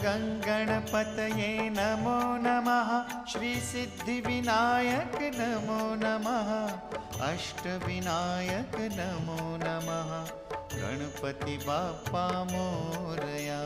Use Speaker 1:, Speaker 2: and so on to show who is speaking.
Speaker 1: गणपतये नमो नमः। श्रीसिद्धिविनायक नमो नमः। अष्टविनायक नमो नमः। गणपति बाप्पा मोरया।